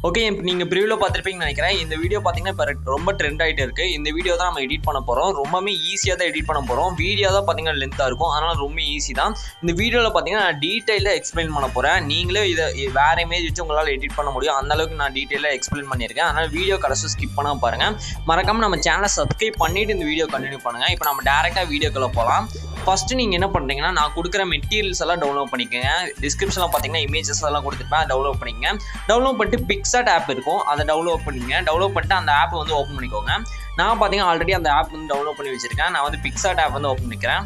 Okay, இப்போ நீங்கள் ப்ரிவியூவில் பார்த்துருப்பீங்கன்னு நினைக்கிறேன். இந்த வீடியோ பார்த்தீங்கன்னா இப்போ ரொம்ப ட்ரெண்ட் ஆகிட்டு இருக்குது. இந்த வீடியோ தான் நம்ம எடிட் பண்ண போகிறோம். ரொம்பவே ஈஸியாக தான் எடிட் பண்ண போகிறோம். வீடியோ தான் பார்த்தீங்கன்னா லென்த்தாக இருக்கும், அதனால் ரொம்ப ஈஸி தான். இந்த வீடியோவில் பார்த்தீங்கன்னா நான் டீட்டெயிலாக எக்ஸ்பிளைன் பண்ண போகிறேன். நீங்களே இதை வேறு இமேஜ் வச்சு உங்களால் எடிட் பண்ண முடியும். அந்தளவுக்கு நான் டீட்டெயிலாக எக்ஸ்பிளைன் பண்ணியிருக்கேன். அதனால் வீடியோ கடைசி ஸ்கிப் பண்ணால் பாருங்கள். மறக்காமல் நம்ம சேனலை சப்ஸ்கிரைப் பண்ணிவிட்டு இந்த வீடியோ கண்டினியூ பண்ணுங்கள். இப்போ நம்ம டேரெக்டாக வீடியோக்குள்ளே போகலாம். ஃபஸ்ட்டு நீங்கள் என்ன பண்ணுறீங்கன்னா, நான் கொடுக்குற மெட்டீரியல்ஸ் எல்லாம் டவுன்லோட் பண்ணிக்கோங்க. டிஸ்கிரிப்ஷனில் பார்த்தீங்கன்னா இமேஜஸ் எல்லாம் கொடுத்துருப்பேன், டவுன்லோட் பண்ணிக்கங்க. டவுன்லோட் பண்ணிட்டு பிக்சாட் ஆப் இருக்கும், அதை டவுன்லோட் பண்ணிங்க. டவுன்லோட் பண்ணிட்டு அந்த ஆப்பை வந்து ஓப்பன் பண்ணிக்கோங்க. நான் பார்த்தீங்கன்னா ஆல்ரெடி அந்த ஆப் வந்து டவுன்லோட் பண்ணி வச்சுருக்கேன். நான் வந்து பிக்சாட் ஆப் வந்து ஓப்பன் பண்ணிக்கிறேன்.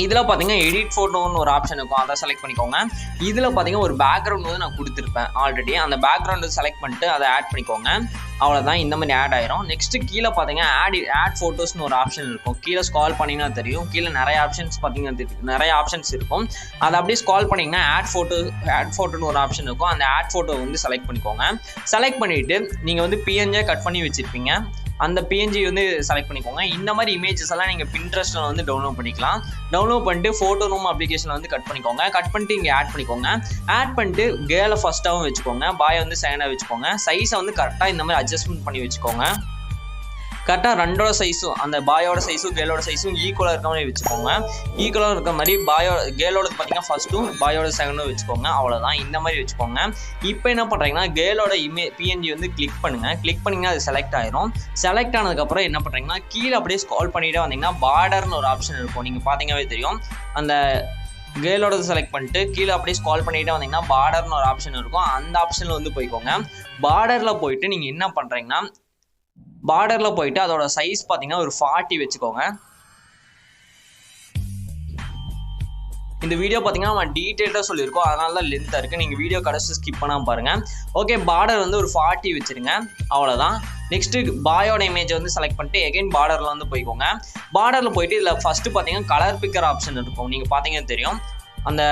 இதில் பார்த்தீங்கன்னா எடிட் ஃபோட்டோன்னு ஒரு ஆப்ஷன் இருக்கும், அதை செலக்ட் பண்ணிக்கோங்க. இதில் பார்த்தீங்கன்னா ஒரு பேக்ரவுண்ட் வந்து நான் கொடுத்துருப்பேன் ஆல்ரெடி. அந்த பேக்ரவுண்டு செலக்ட் பண்ணிட்டு அதை ஆட் பண்ணிக்கோங்க. அவ்வளோதான், இந்த மாதிரி ஆட் ஆயிரும். நெக்ஸ்ட்டு கீழே பார்த்தீங்கன்னா ஆட் ஃபோட்டோஸ்னு ஒரு ஆப்ஷன் இருக்கும். கீழே ஸ்கால் பண்ணிங்கன்னா தெரியும். கீழே நிறைய ஆப்ஷன்ஸ் பார்த்தீங்கன்னா நிறைய ஆப்ஷன்ஸ் இருக்கும். அதை அப்படியே ஸ்கால் பண்ணிங்கன்னா ஆட் ஃபோட்டோன்னு ஒரு ஆப்ஷன் இருக்கும். அந்த ஆட் ஃபோட்டோ வந்து செலக்ட் பண்ணிக்கோங்க. செலக்ட் பண்ணிவிட்டு நீங்கள் வந்து பிஎன்ஜியை கட் பண்ணி வச்சுருப்பீங்க, அந்த பிஎன்ஜி வந்து செலக்ட் பண்ணிக்கோங்க. இந்த மாதிரி இமேஜஸ் எல்லாம் நீங்கள் பின்ட்ரெஸ்ட்டில் வந்து டவுன்லோட் பண்ணிக்கலாம். டவுன்லோட் பண்ணிட்டு ஃபோட்டோ ரூம் அப்ளிகேஷன் வந்து கட் பண்ணிக்கோங்க. கட் பண்ணிட்டு இங்கே ஆட் பண்ணிக்கோங்க. ஆட் பண்ணிட்டு கேர்ளை ஃபஸ்ட்டாகவும் வச்சுக்கோங்க, பாயை வந்து செகண்டாக வச்சுக்கோங்க. சைஸை வந்து கரெக்டாக இந்த மாதிரி அட்ஜஸ்ட்மெண்ட் பண்ணி வச்சுக்கோங்க. கரெக்டாக ரெண்டோட சைஸும், அந்த பாயோட சைஸும் கேர்ளோட சைஸும் ஈக்குவலாக இருக்க மாதிரி வச்சுக்கோங்க. ஈக்குவலாக இருக்க மாதிரி கேர்ளோட பார்த்தீங்கன்னா ஃபஸ்ட்டும் பாயோட செகண்டும் வச்சுக்கோங்க. அவ்வளோதான், இந்த மாதிரி வச்சுக்கோங்க. இப்போ என்ன பண்ணுறீங்கன்னா கேர்ளோட பிஎன்ஜி வந்து கிளிக் பண்ணுங்கள். கிளிக் பண்ணிங்கன்னா அது செலக்ட் ஆயிரும். செலக்ட் ஆனதுக்கப்புறம் என்ன பண்ணுறீங்கன்னா கீழே அப்படியே ஸ்க்ரால் பண்ணிகிட்டே வந்தீங்கன்னா பார்டர்னு ஒரு ஆப்ஷன் இருக்கும். நீங்கள் பார்த்தீங்கன்னாவே தெரியும். அந்த கேர்ளோட செலக்ட் பண்ணிட்டு கீழே அப்படியே ஸ்க்ரால் பண்ணிகிட்டே வந்தீங்கன்னா பார்டர்னு ஒரு ஆப்ஷன் இருக்கும். அந்த ஆப்ஷனில் வந்து போய்க்கோங்க. பார்டரில் போயிட்டு நீங்கள் என்ன பண்ணுறீங்கன்னா பார்டரில் போயிட்டு அதோட சைஸ் பார்த்தீங்கன்னா ஒரு 40 வச்சுக்கோங்க. இந்த வீடியோ பார்த்தீங்கன்னா நம்ம டீட்டெயிலாக சொல்லியிருக்கோம், அதனால தான் லென்த்தாக இருக்குது. நீங்கள் வீடியோ கடைசி ஸ்கிப் பண்ணாமல் பாருங்கள். ஓகே, பார்டர் வந்து ஒரு 40 வச்சுருங்க. அவ்வளோதான். நெக்ஸ்ட்டு பாயோட இமேஜை வந்து செலக்ட் பண்ணிட்டு எகைன் பார்டரில் வந்து போய்க்கோங்க. பார்டரில் போயிட்டு இதில் ஃபஸ்ட்டு பார்த்தீங்கன்னா கலர் பிக்கர் ஆப்ஷன் இருக்கும். நீங்கள் பார்த்தீங்கன்னா தெரியும். அந்த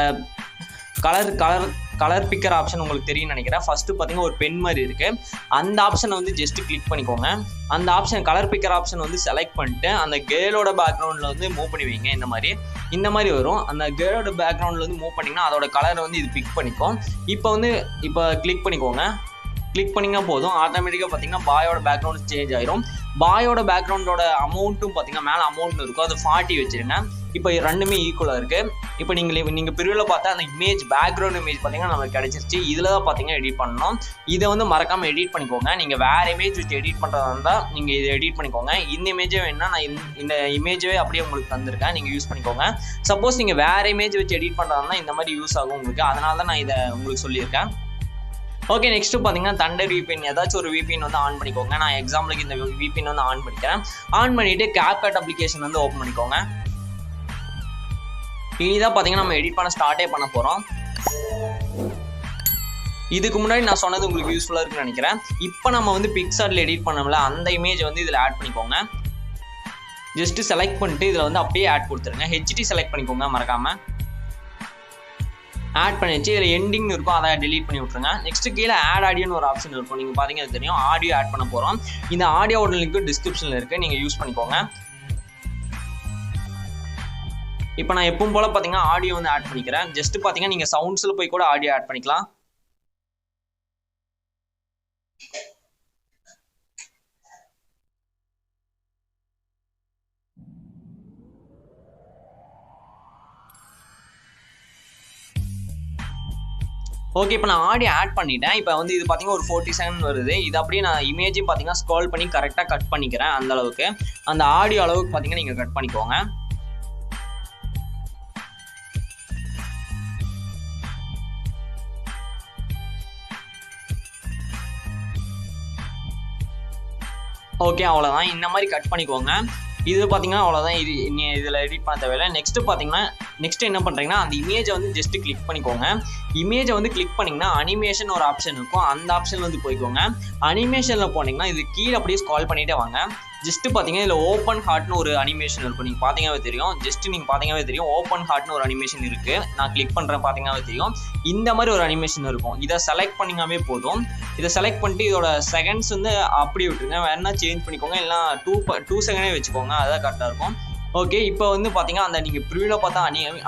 கலர் பிக்கர் ஆப்ஷன் உங்களுக்கு தெரியும் நினைக்கிறேன். ஃபஸ்ட்டு பார்த்தீங்கன்னா ஒரு பென் மாதிரி இருக்குது. அந்த ஆப்ஷனை வந்து ஜஸ்ட்டு கிளிக் பண்ணிக்கோங்க. அந்த ஆப்ஷன் கலர் பிக்கர் ஆப்ஷன் வந்து செலக்ட் பண்ணிட்டு அந்த கேர்ளோட பேக்ரவுண்டில் வந்து மூவ் பண்ணி வைங்க. இந்த மாதிரி வரும். அந்த கேர்ளோட பேக்ரவுண்டில் வந்து மூவ் பண்ணிங்கன்னா அதோட கலரை வந்து இது பிக் பண்ணிக்கும். இப்போ கிளிக் பண்ணிக்கோங்க. கிளிக் பண்ணிங்கன்னா போதும், ஆட்டோமேட்டிக்காக பார்த்தீங்கன்னா பாயோட பேக்ரவுண்ட் சேஞ்ச் ஆயிரும். பாயோட பேக்ரவுண்டோட அமௌண்ட்டும் பார்த்தீங்கன்னா மேலே அமௌண்ட் இருக்கும், அது 40 வச்சுருங்க. இப்போ ரெண்டுமே ஈக்குவலாக இருக்குது. இப்போ நீங்கள் ப்ரிவியூவில் பார்த்தா அந்த பேக்ரவுண்ட் இமேஜ் பார்த்தீங்கன்னா நமக்கு கிடச்சிருச்சு. இதில் தான் பார்த்தீங்கன்னா எடிட் பண்ணணும். இதை வந்து மறக்காமல் எடிட் பண்ணிக்கோங்க. நீங்கள் வேறு இமேஜ் வச்சு எடிட் பண்ணுறதா இருந்தால் நீங்கள் இதை எடிட் பண்ணிக்கோங்க. இந்த இமேஜே வேணுன்னா நான் இந்த இமேஜே அப்படியே உங்களுக்கு தந்திருக்கேன், நீங்கள் யூஸ் பண்ணிக்கோங்க. சப்போஸ் நீங்கள் வேறு இமேஜ் வச்சு எடிட் பண்ணுறதா இருந்தால் இந்த மாதிரி யூஸ் ஆகும் உங்களுக்கு, அதனால தான் நான் இதை உங்களுக்கு சொல்லியிருக்கேன். ஓகே, நெக்ஸ்ட்டு பார்த்தீங்கன்னா தண்டர் VPN, ஏதாச்சும் ஒரு VPN வந்து ஆன் பண்ணிக்கோங்க. நான் எக்ஸாம்பிளுக்கு இந்த VPN வந்து ஆன் பண்ணிக்கிறேன். ஆன் பண்ணிவிட்டு CapCut அப்ளிகேஷன் வந்து ஓப்பன் பண்ணிக்கோங்க. இனிதான் பார்த்தீங்கன்னா நம்ம எடிட் பண்ண ஸ்டார்ட்டே பண்ண போகிறோம். இதுக்கு முன்னாடி நான் சொன்னது உங்களுக்கு யூஸ்ஃபுல்லாக இருக்குன்னு நினைக்கிறேன். இப்போ நம்ம வந்து பிக்சார்ட்டில் எடிட் பண்ணோம்ல, அந்த இமேஜ் வந்து இதில் ஆட் பண்ணிக்கோங்க. ஜஸ்ட்டு செலக்ட் பண்ணிட்டு இதில் வந்து அப்படியே ஆட் கொடுத்துருங்க. HD செலக்ட் பண்ணிக்கோங்க மறக்காமல். ஆட் பண்ணிச்சு. இதில் எண்டிங்னு இருக்கும், அதை டெலீட் பண்ணி விட்ருங்க. நெக்ஸ்ட்டு கீழே ஆட் ஆடியோன்னு ஒரு ஆப்ஷன் இருக்கும். நீங்கள் பார்த்தீங்கன்னா தெரியும், ஆடியோ ஆட் பண்ண போகிறோம். இந்த ஆடியோட லிங்க் டிஸ்கிரிப்ஷனில் இருக்குது, நீங்கள் யூஸ் பண்ணிக்கோங்க. இப்போ நான் எப்பவும் போல் பார்த்தீங்கன்னா ஆடியோ வந்து ஆட் பண்ணிக்கிறேன். ஜஸ்ட்டு பார்த்தீங்கன்னா நீங்கள் சவுண்ட்ஸில் போய் கூட ஆடியோ ஆட் பண்ணிக்கலாம். ஓகே, இப்போ நான் ஆடியோ ஆட் பண்ணிட்டேன். இப்போ வந்து இது பார்த்தீங்கன்னா ஒரு 40 செகண்ட் வருது. இது அப்படியே நான் இமேஜையும் பார்த்தீங்கன்னா ஸ்க்ரால் பண்ணி கரெக்டாக கட் பண்ணிக்கிறேன். அந்த அளவுக்கு அந்த ஆடியோ அளவுக்கு பார்த்தீங்கன்னா நீங்கள் கட் பண்ணிக்கோங்க. ஓகே, அவ்வளோதான், இந்த மாதிரி கட் பண்ணிக்கோங்க. இது பார்த்தீங்கன்னா அவ்வளோதான். இதில் எடிட் பண்ண தேவையில்லை. நெக்ஸ்ட் என்ன பண்ணுறீங்கன்னா அந்த இமேஜை வந்து ஜஸ்ட்டு கிளிக் பண்ணிக்கோங்க. இமேஜை வந்து கிளிக் பண்ணிங்கன்னா அனிமேஷன் ஒரு ஆப்ஷன் இருக்கும், அந்த ஆப்ஷனில் வந்து போய்க்கோங்க. அனிமேஷனில் போனீங்கன்னா இது கீழே அப்படியே ஸ்க்ரால் பண்ணிகிட்டே வாங்க. ஜஸ்ட்டு பார்த்தீங்கன்னா இதில் ஓப்பன் ஹார்ட்னு ஒரு அனிமேஷன் இருக்கும். நீங்கள் பார்த்தீங்கன்னாவே தெரியும். ஓப்பன் ஹார்ட்னு ஒரு அனிமேஷன் இருக்குது. நான் கிளிக் பண்ணுறேன், பார்த்தீங்கன்னாவே தெரியும். இந்த மாதிரி ஒரு அனிமேஷன் இருக்கும். இதை செலக்ட் பண்ணிங்கனாவே போதும். இதை செலக்ட் பண்ணிட்டு இதோட செகண்ட்ஸ் வந்து அப்படி விட்டுருங்க. வேணா சேஞ்ச் பண்ணிக்கோங்க, இல்லைனா 2 செகண்டே வச்சுக்கோங்க, அதுதான் கரெக்டாக இருக்கும். ஓகே, இப்போ வந்து பார்த்தீங்கன்னா அந்த நீங்கள் ப்ரிவியூவில் பார்த்தா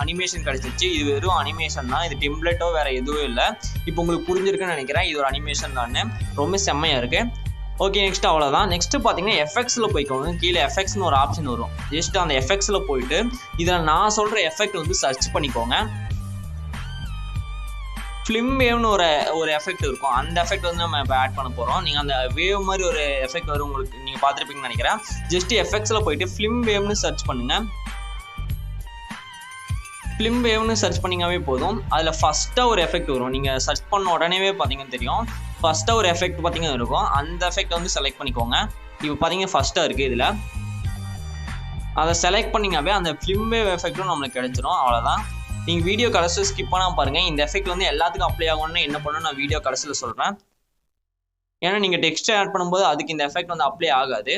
அனிமேஷன் கிடச்சிருச்சு. இது வெறும் அனிமேஷன் தான், இது டெம்ப்ளேட்டோ வேறு எதுவும் இல்லை. இப்போ உங்களுக்கு புரிஞ்சிருக்குன்னு நினைக்கிறேன். இது ஒரு அனிமேஷன் தான், ரொம்ப செம்மையாக இருக்குது. ஓகே, நெக்ஸ்ட் அவ்வளோதான். நெக்ஸ்ட்டு பார்த்தீங்கன்னா எஃபெக்ட்ஸில் போய்க்கோங்க. கீழே எஃபெக்ட்ஸ்னு ஒரு ஆப்ஷன் வரும். ஜஸ்ட் அந்த எஃபெக்ட்ஸில் போயிட்டு இதில் நான் சொல்கிற எஃபெக்ட் வந்து சர்ச் பண்ணிக்கோங்க. ஃபிலிம் வேவ்னு ஒரு எஃபெக்ட் இருக்கும். அந்த எஃபெக்ட் வந்து நம்ம இப்போ ஆட் பண்ண போகிறோம். நீங்கள் அந்த வேவ் மாதிரி ஒரு எஃபெக்ட் வரும், உங்களுக்கு நீங்கள் பார்த்துருப்பீங்கன்னு நினைக்கிறேன். ஜஸ்ட் எஃபெக்ட்ஸில் போயிட்டு ஃபிலிம் வேவ்னு சர்ச் பண்ணுங்கள். ஃபிலிம் வேவ்னு சர்ச் பண்ணிங்கவே போதும். அதில் ஃபஸ்ட்டாக ஒரு எஃபெக்ட் வரும். நீங்கள் சர்ச் பண்ண உடனேவே பார்த்தீங்கன்னு தெரியும். ஃபஸ்ட்டாக ஒரு எஃபெக்ட் பார்த்தீங்கன்னா இருக்கும். அந்த எஃபெக்ட் வந்து செலக்ட் பண்ணிக்கோங்க. இப்போ பார்த்தீங்கன்னா ஃபஸ்ட்டாக இருக்குது. இதில் அதை செலக்ட் பண்ணிங்கவே அந்த ஃபிலிம் வேவ் எஃபெக்ட்டும் நம்மளுக்கு கிடைச்சிரும். அவ்வளோதான். நீங்கள் வீடியோ கடைசியில் ஸ்கிப் பண்ணாமல் பாருங்கள். இந்த எஃபெக்ட் வந்து எல்லாத்துக்கும் அப்ளை ஆகும்னு என்ன பண்ணணும் நான் வீடியோ கடைசியில் சொல்கிறேன். ஏன்னா நீங்கள் டெக்ஸ்ட் ஆட் பண்ணும்போது அதுக்கு இந்த எஃபெக்ட் வந்து அப்ளை ஆகாது.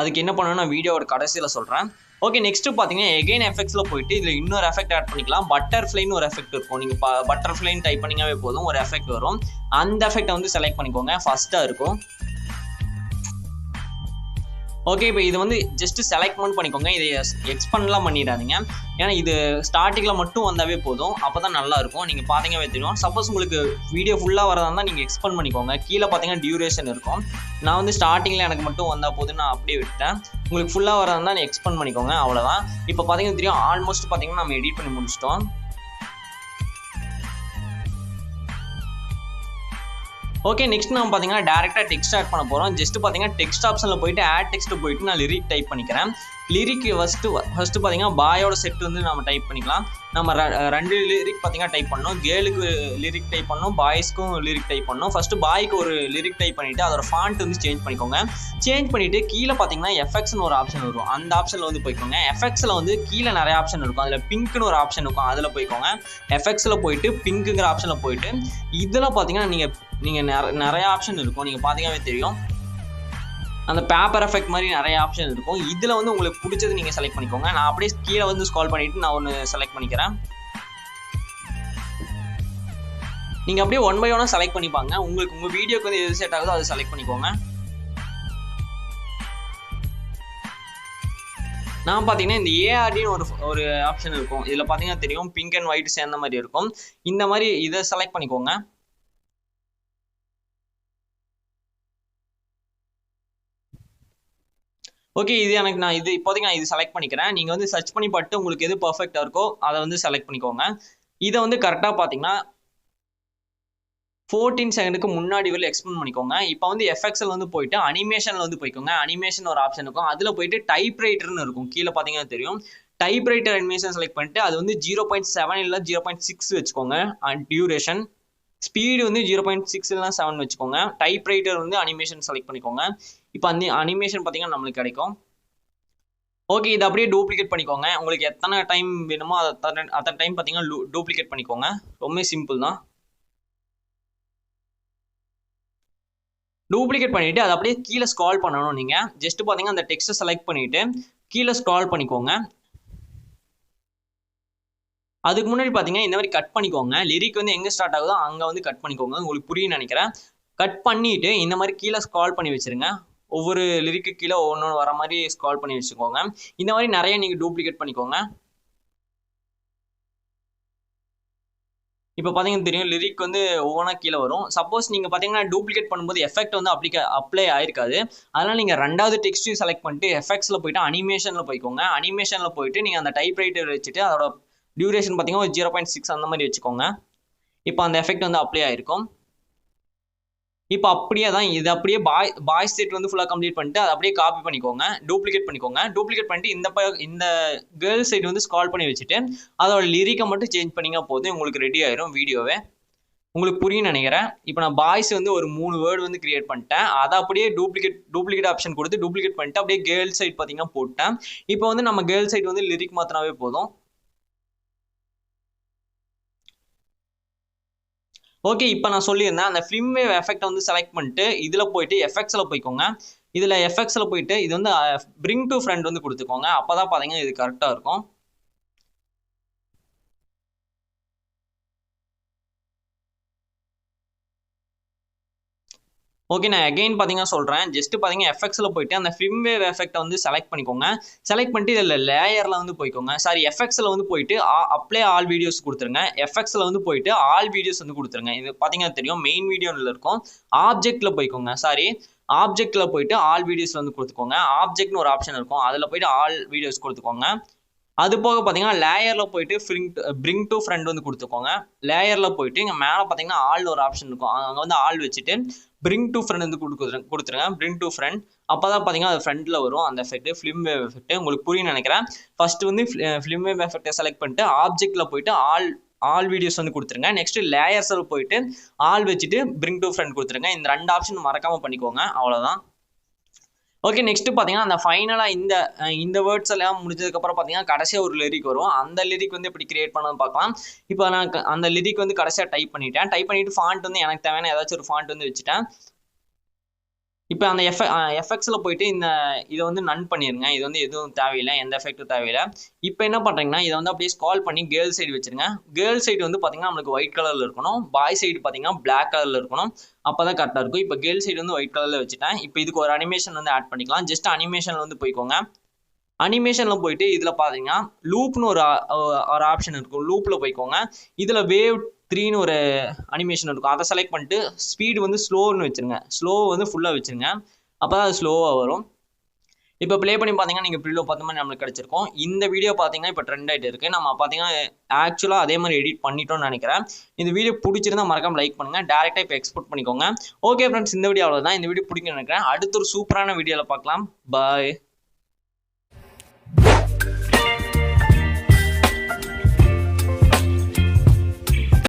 அதுக்கு என்ன பண்ணணும் நான் வீடியோட கடைசியில் சொல்கிறேன். ஓகே, நெக்ஸ்ட்டு பார்த்தீங்கன்னா எகைன் எஃபெக்ட்ஸில் போயிட்டு இதில் இன்னொரு எஃபெக்ட் ஆட் பண்ணிக்கலாம். பட்டர்ஃப்ளைன்னு ஒரு எஃபெக்ட் இருக்கும். நீங்கள் பட்டர்ஃப்ளைன்னு டைப் பண்ணிங்கவே போதும், ஒரு எஃபெக்ட் வரும். அந்த எஃபெக்டை வந்து செலக்ட் பண்ணிக்கோங்க. ஃபஸ்ட்டாக இருக்கும். ஓகே, இப்போ இது வந்து ஜஸ்ட் செலக்ட் பண்ணிக்கோங்க. இதை எக்ஸ்பெண்ட்லாம் பண்ணிடாதீங்க. ஏன்னா இது ஸ்டார்டிங்கில் மட்டும் வந்தாவே போதும். அப்போ தான் நல்லாயிருக்கும். நீங்கள் பார்த்தீங்கவே தெரியும். சப்போஸ் உங்களுக்கு வீடியோ ஃபுல்லாக வரதா இருந்தால் நீங்கள் எக்ஸ்பெண்ட் பண்ணிக்கோங்க. கீழே பார்த்தீங்கன்னா டியூரேஷன் இருக்கும். நான் வந்து ஸ்டார்டிங்கில் எனக்கு மட்டும் வந்தால் போதும், நான் அப்படியே விட்டேன். உங்களுக்கு ஃபுல்லாக வரதா இருந்தால் நீங்கள் எக்ஸ்பெண்ட் பண்ணிக்கோங்க. அவ்வளோதான். இப்போ பார்த்தீங்கன்னா தெரியும், ஆல்மோஸ்ட் பார்த்தீங்கன்னா நம்ம எடிட் பண்ணி முடிச்சிட்டோம். ஓகே, நெக்ஸ்ட் நம்ம பார்த்தீங்கன்னா டேரெக்டாக டெக்ஸ்ட் ஆட் பண்ண போகிறோம். ஜஸ்ட் பார்த்தீங்கன்னா டெக்ஸ்ட் ஆப்ஷனில் போயிட்டு ஆட் டெக்ஸ்ட் போயிட்டு நான் லிரிக் டைப் பண்ணிக்கிறேன். லிரிக் ஃபஸ்ட்டு பார்த்தீங்கன்னா பாயோட செட் வந்து நம்ம டைப் பண்ணிக்கலாம். நம்ம 2 லிரிக் பார்த்தீங்கன்னா டைப் பண்ணணும். கேர்ளுக்கு லிரிக் டைப் பண்ணணும், பாய்ஸ்க்கும் லிரிக் டைப் பண்ணணும். ஃபஸ்ட்டு பாய்க்கு ஒரு லிரிக் டைப் பண்ணிவிட்டு அதோட ஃபாண்ட் வந்து சேஞ்ச் பண்ணிக்கோங்க. சேஞ்ச் பண்ணிவிட்டு கீழே பார்த்தீங்கன்னா எஃபெக்ட்ஸ்னு ஒரு ஆப்ஷன் வரும். அந்த ஆப்ஷனில் வந்து போய்க்கோங்க. எஃபெக்ட்ஸில் வந்து கீழே நிறைய ஆப்ஷன் இருக்கும். அதில் பிங்க்னு ஒரு ஆப்ஷன் இருக்கும். அதில் போய்க்கோங்க. எஃபெக்ட்ஸில் போயிட்டு பிங்க்குங்கிற ஆப்ஷனில் போயிட்டு இதில் பார்த்தீங்கன்னா நீங்கள் நிறைய ஆப்ஷன் இருக்கும். நீங்கள் பார்த்தீங்கன்னாவே தெரியும், அந்த பேப்பர் எஃபெக்ட் மாதிரி நிறைய ஆப்ஷன் இருக்கும். இதில் வந்து உங்களுக்கு பிடிச்சது நீங்கள் செலக்ட் பண்ணிக்கோங்க. நான் அப்படியே கீழே வந்து ஸ்க்ரால் பண்ணிவிட்டு நான் ஒன்று செலக்ட் பண்ணிக்கிறேன். நீங்கள் அப்படியே ஒன் பை ஒன்னாக செலக்ட் பண்ணிப்பாங்க. உங்களுக்கு உங்கள் வீடியோக்கு வந்து எது செட் ஆகுதோ அதை செலக்ட் பண்ணிக்கோங்க. நான் பார்த்தீங்கன்னா இந்த ஏஆர்டின்னு ஒரு ஆப்ஷன் இருக்கும். இதில் பார்த்தீங்கன்னா தெரியும், பிங்க் அண்ட் ஒயிட் சேர்ந்த மாதிரி இருக்கும். இந்த மாதிரி இதை செலக்ட் பண்ணிக்கோங்க. ஓகே, இது எனக்கு நான் இப்போதைக்கு நான் இது செலக்ட் பண்ணிக்கிறேன். நீங்கள் வந்து சர்ச் பண்ணி பார்த்து உங்களுக்கு எது பர்ஃபெக்டாக இருக்கோ அதை வந்து செலக்ட் பண்ணிக்கோங்க. இதை வந்து கரெக்டாக பார்த்தீங்கன்னா 14 செகண்டுக்கு முன்னாடி வரையும் எக்ஸ்பெண்ட் பண்ணிக்கோங்க. இப்போ வந்து எஃபெக்ட்ஸில் வந்து போயிட்டு அனிமேஷனில் வந்து போய்க்கோங்க. அனிமேஷன் ஒரு ஆப்ஷன் இருக்கும். அதில் போயிட்டு டைப் ரைட்டர்னு இருக்கும். கீழே பார்த்தீங்கன்னா தெரியும், டைப் ரைட்டர் அனிமேஷன் செலக்ட் பண்ணிட்டு அது வந்து 0.7 இல்லை 0.6 வச்சுக்கோங்க. அண்ட் டியூரேஷன் ஸ்பீடு வந்து 0.6 இல்லைனா 7 வச்சுக்கோங்க. டைப் ரைட்டர் வந்து அனிமேஷன் செலக்ட் பண்ணிக்கோங்க. இப்போ அந்த அனிமேஷன் பார்த்தீங்கன்னா நம்மளுக்கு கிடைக்கும். ஓகே, இதை அப்படியே டூப்ளிகேட் பண்ணிக்கோங்க. உங்களுக்கு எத்தனை டைம் வேணுமோ அத்தனை டைம் பார்த்தீங்கன்னா டூப்ளிகேட் பண்ணிக்கோங்க. ரொம்ப சிம்பிள் தான். டூப்ளிகேட் பண்ணிவிட்டு அதை அப்படியே கீழே ஸ்க்ரால் பண்ணணும். நீங்கள் ஜஸ்ட் பார்த்தீங்கன்னா அந்த டெக்ஸ்ட்டை செலக்ட் பண்ணிவிட்டு கீழே ஸ்க்ரால் பண்ணிக்கோங்க. அதுக்கு முன்னாடி பார்த்தீங்கன்னா இந்த மாதிரி கட் பண்ணிக்கோங்க. லிரிக் வந்து எங்கே ஸ்டார்ட் ஆகுதோ அங்கே வந்து கட் பண்ணிக்கோங்க. உங்களுக்கு புரியும்னு நினைக்கிறேன். கட் பண்ணிவிட்டு இந்த மாதிரி கீழே ஸ்க்ரால் பண்ணி வச்சுருங்க. ஒவ்வொரு லிரிக்கு கீழே ஒன்று வர மாதிரி ஸ்க்ரால் பண்ணி வச்சுக்கோங்க. இந்த மாதிரி நிறைய நீங்கள் டூப்ளிகேட் பண்ணிக்கோங்க. இப்போ பார்த்தீங்கன்னா தெரியும், லிரிக் வந்து ஒவ்வொன்றா கீழே வரும். சப்போஸ் நீங்கள் பார்த்தீங்கன்னா டூப்ளிகேட் பண்ணும்போது எஃபெக்ட் வந்து அப்ளை ஆயிருக்காது. அதனால் நீங்கள் 2வது டெக்ஸ்ட்டையும் செலக்ட் பண்ணிட்டு எஃபெக்ட்ஸில் போயிட்டு அனிமேஷனில் போய்க்கோங்க. அனிமேஷனில் போயிட்டு நீங்கள் அந்த டைப் ரைட்டர் வச்சுட்டு அதோட டியூரேஷன் பார்த்தீங்கன்னா ஒரு 0.6 அந்த மாதிரி வச்சுக்கோங்க. இப்போ அந்த எஃபெக்ட் வந்து அப்ளை ஆயிருக்கும். இப்போ அப்படியே தான் இது அப்படியே பாய்ஸ் செட் வந்து ஃபுல்லாக கம்ப்ளீட் பண்ணிட்டு அதை அப்படியே காப்பி பண்ணிக்கோங்க. டூப்ளிகேட் பண்ணிக்கோங்க. டூப்ளிகேட் பண்ணிட்டு இந்த கேர்ள்ஸ் சைடு வந்து ஸ்க்ரால் பண்ணி வச்சுட்டு அதோட லிரிக்கை மட்டும் சேஞ்ச் பண்ணிங்க போதும், உங்களுக்கு ரெடி ஆயிரும் வீடியோவே. உங்களுக்கு புரியும் நினைக்கிறேன். இப்போ நான் பாய்ஸ் வந்து ஒரு 3 வேர்டு வந்து கிரியேட் பண்ணிட்டேன். அதை அப்படியே டூப்ளிகேட் ஆப்ஷன் கொடுத்து டூப்ளிகேட் பண்ணிட்டு அப்படியே கேர்ள்ஸ் சைட் பார்த்தீங்கன்னா போட்டேன். இப்போ வந்து நம்ம கேர்ள்ஸ் சைட் வந்து லிரிக் மாற்றினாவே போதும். ஓகே, இப்போ நான் சொல்லியிருந்தேன் அந்த ஃபிலிம் வேவ் எஃபெக்ட் வந்து செலக்ட் பண்ணிட்டு இதில் போயிட்டு எஃபெக்ட்ஸில் போய்க்கோங்க. இதில் எஃபெக்ட்ஸில் போயிட்டு இது வந்து பிரிங் டு ஃப்ரண்ட் வந்து கொடுத்துக்கோங்க. அப்போ தான் பார்த்தீங்கன்னா இது கரெக்டாக இருக்கும். ஓகே, நான் அகைன் பார்த்தீங்கன்னா சொல்கிறேன். ஜஸ்ட் பார்த்தீங்கன்னா எஃப்எக்ஸில் போயிட்டு அந்த ஃபிலிம் வேவ் எஃபெக்ட்டை வந்து செலக்ட் பண்ணிக்கோங்க. செலக்ட் பண்ணிட்டு இதில் லேயரில் வந்து போய்க்கோங்க. சாரி, எஃப்எக்ஸில் வந்து போயிட்டு அப்ளை ஆல் வீடியோஸ் கொடுத்துருங்க. எஃப்எக்ஸில் வந்து போயிட்டு ஆல் வீடியோஸ் வந்து கொடுத்துருங்க. இது பார்த்தீங்கன்னா தெரியும், மெயின் வீடியோவில் இருக்கும். ஆப்ஜெக்ட்டில் போய்க்கோங்க. சாரி, ஆப்ஜெக்ட்டில் போயிட்டு ஆல் வீடியோஸ் வந்து கொடுத்துக்கோங்க. ஆப்ஜெக்ட்னு ஒரு ஆப்ஷன் இருக்கும், அதில் போயிட்டு ஆல் வீடியோஸ் கொடுத்துக்கோங்க. அது போக பார்த்தீங்கன்னா லேயரில் போயிட்டு பிரிங் டு ஃப்ரண்ட் வந்து கொடுத்துக்கோங்க. லேயரில் போயிட்டு இங்கே மேலே பார்த்தீங்கன்னா ஆல் ஒரு ஆப்ஷன் இருக்கும், அங்கே வந்து ஆல் வச்சுட்டு பிரிங் டு ஃப்ரண்ட் வந்து கொடுத்துருங்க. பிரிங் டு ஃப்ரண்ட், அப்போ தான் பார்த்தீங்கன்னா அது ஃப்ரண்டில் வரும் அந்த எஃபெக்ட், ஃபிலிம் வேவ் எஃபெக்ட். உங்களுக்கு புரியும் நினைக்கிறேன். ஃபர்ஸ்ட் வந்து ஃபிலிம் வேவ் எஃபெக்ட்டை செலக்ட் பண்ணிட்டு ஆப்ஜெக்ட்டில் போயிட்டு ஆல் வீடியோஸ் வந்து கொடுத்துருங்க. நெக்ஸ்ட் லேயர்ஸில் போயிட்டு ஆல் வச்சுட்டு பிரிங் டு ஃப்ரண்ட் கொடுத்துருங்க. இந்த 2 ஆப்ஷன் மறக்காமல் பண்ணிக்கோங்க. அவ்வளோதான். ஓகே, நெக்ஸ்ட் பார்த்தீங்கன்னா அந்த ஃபைனலாக இந்த வேர்ட்ஸ் எல்லாம் முடிஞ்சதுக்கப்புறம் பார்த்தீங்கன்னா கடைசியாக ஒரு லிரிக் வரும். அந்த லிரிக் வந்து எப்படி கிரியேட் பண்ணணும்னு பார்க்கலாம். இப்போ நான் அந்த லிரிக் வந்து கடைசியாக டைப் பண்ணிவிட்டு ஃபாண்ட் வந்து எனக்கு தேவையான ஏதாச்சும் ஒரு ஃபாண்ட் வந்து வச்சுட்டேன். இப்போ அந்த எஃபெக்ட்ஸில் போயிட்டு இதை வந்து நன் பண்ணிடுங்க. இது வந்து எதுவும் தேவையில்லை, எந்த எஃபெக்ட்டும் தேவையில்லை. இப்போ என்ன பண்ணுறீங்கன்னா இதை வந்து அப்படியே ஸ்கால் பண்ணி கேர்ள் சைடு வச்சுருங்க. கேர்ள் சைடு வந்து பார்த்தீங்கன்னா நம்மளுக்கு ஒயிட் கலரில் இருக்கணும். பாய் சைடு பார்த்தீங்கன்னா பிளாக் கலரில் இருக்கணும். அப்போ தான் கரெக்டாக இருக்கும். இப்போ கேர்ள் சைடு வந்து ஒயிட் கலரில் வச்சுட்டேன். இப்போ இதுக்கு ஒரு அனிமேஷன் வந்து ஆட் பண்ணிக்கலாம். ஜஸ்ட் அனிமேஷனில் வந்து போய்க்கோங்க. அனிமேஷனில் போயிட்டு இதில் பார்த்தீங்கன்னா லூப்னு ஒரு ஆப்ஷன் இருக்கும். லூப்பில் போய்க்கோங்க. இதில் வேவ் 3ன்னு ஒரு அனிமேஷன் இருக்கும், அதை செலக்ட் பண்ணிட்டு ஸ்பீடு வந்து ஸ்லோன்னு வச்சுருங்க. ஸ்லோ வந்து ஃபுல்லாக வச்சுருங்க, அப்போ தான் அது ஸ்லோவாக வரும். இப்போ ப்ளே பண்ணி பார்த்தீங்கன்னா நீங்கள் ப்ரீலோ பார்த்த மாதிரி நம்மளுக்கு கிடச்சிருக்கும். இந்த வீடியோ பார்த்தீங்கன்னா இப்போ ட்ரெண்ட் ஆகிட்டு இருக்குது. நம்ம பார்த்தீங்கன்னா ஆக்சுவலாக அதே மாதிரி எடிட் பண்ணிட்டோம்னு நினைக்கிறேன். இந்த வீடியோ பிடிச்சிருந்தா மறக்காம லைக் பண்ணுங்கள். டேரெக்டாக இப்போ எக்ஸ்போர்ட் பண்ணிக்கோங்க. ஓகே ஃப்ரெண்ட்ஸ், இந்த வீடியோ அவ்வளோதான். இந்த வீடியோ பிடிக்கும்னு நினைக்கிறேன். அடுத்த ஒரு சூப்பரான வீடியோவில் பார்க்கலாம். பாய்.